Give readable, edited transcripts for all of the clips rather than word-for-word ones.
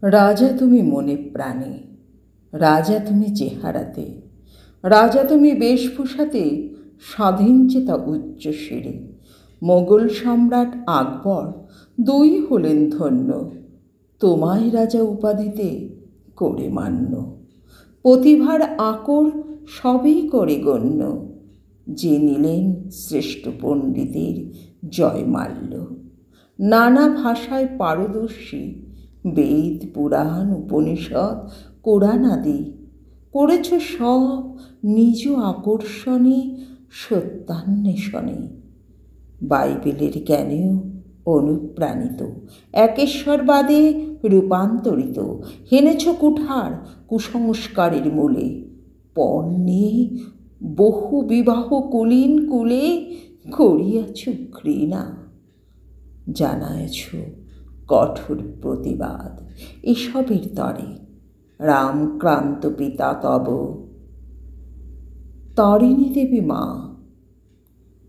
রাজা তুমি মনে প্রাণে, রাজা তুমি চেহারাতে, রাজা তুমি বেশভূষাতে, স্বাধীন চেতা উচ্চ শিরে। মোগল সম্রাট আকবর দুই হলেন ধন্য, তোমায় রাজা উপাধিতে করে মান্য। প্রতিভার আকর সবই করে গণ্য, যে নিলেন শ্রেষ্ঠ পণ্ডিতের জয়মাল্য। নানা ভাষায় পারদর্শী, বেদ পুরাণ উপনিষদ কোরআন আদি করেছ সব নিজ আকর্ষণে সত্যান্বেষণে। বাইবেলের জ্ঞানেও অনুপ্রাণিত, একেশ্বরবাদে রূপান্তরিত, হেনেছ কুঠার কুসংস্কারের মূলে। পণ নিয়ে বহু বিবাহ কুলীন কুলে করিয়াছ ঘৃণা, জানায়ছ কঠোর প্রতিবাদ এসবের তরে। রামক্রান্ত পিতা তব তারিণী দেবী মা,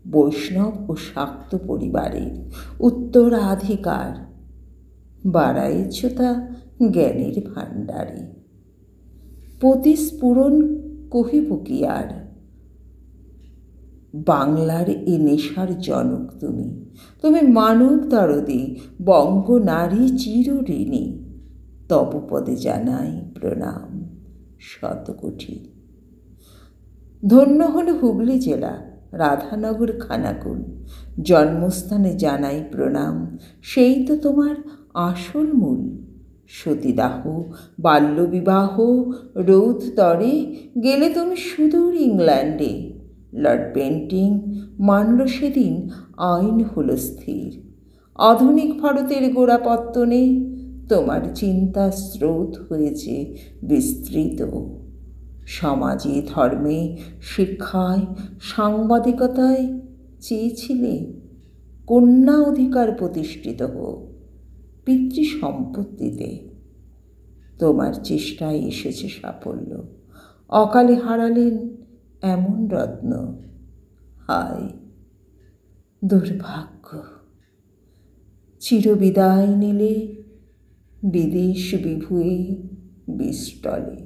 বৈষ্ণব ও শাক্ত পরিবারের উত্তরাধিকার, বাড়াইছ তা জ্ঞানের ভাণ্ডারে। প্রতিস্ফুরণ কহিব কি আর, বাংলার এ নেশার জনক তুমি। তুমি মানব দরদী, বঙ্গ নারী চিরঋণী। তব পদে জানাই প্রণাম শতকোটি। ধন্য হল হুগলি জেলা রাধানগর খানাকুল, জন্মস্থানে জানাই প্রণাম, সেই তো তোমার আসল মূল। সতীদাহ বাল্যবিবাহ রোধ তরে গেলে তুমি সুদূর ইংল্যান্ডে। লর্ড বেন্টিং মানল সেদিন আইন হল স্থির, আধুনিক ভারতের গোড়াপত্তনে তোমার চিন্তা স্রোত হয়েছে বিস্তৃত। সমাজে ধর্মে শিক্ষায় সাংবাদিকতায় চেয়েছিলে কন্যা অধিকার প্রতিষ্ঠিত হোক পিতৃ সম্পত্তিতে। তোমার চেষ্টায় এসেছে সাফল্য, অকালে হারালেন এমন রত্ন। হায় দুর্ভাগ্য, চিরবিদায় নিলে বিদেশ বিভুয়ে বিষ্টলে।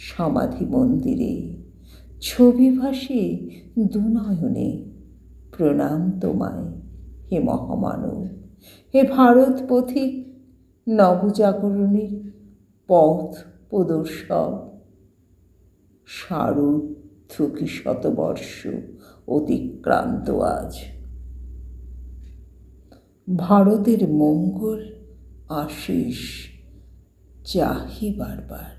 সমাধি মন্দিরে ছবি ভাসে দুনয়নে, প্রণাম তোমায় হে মহামানব, হে ভারত পথিক নবজাগরণের পথ প্রদর্শক। সারুদ্ধকি শতবর্ষ অতিক্রান্ত আজ, ভারতের মঙ্গল আশিস চাহি বারবার।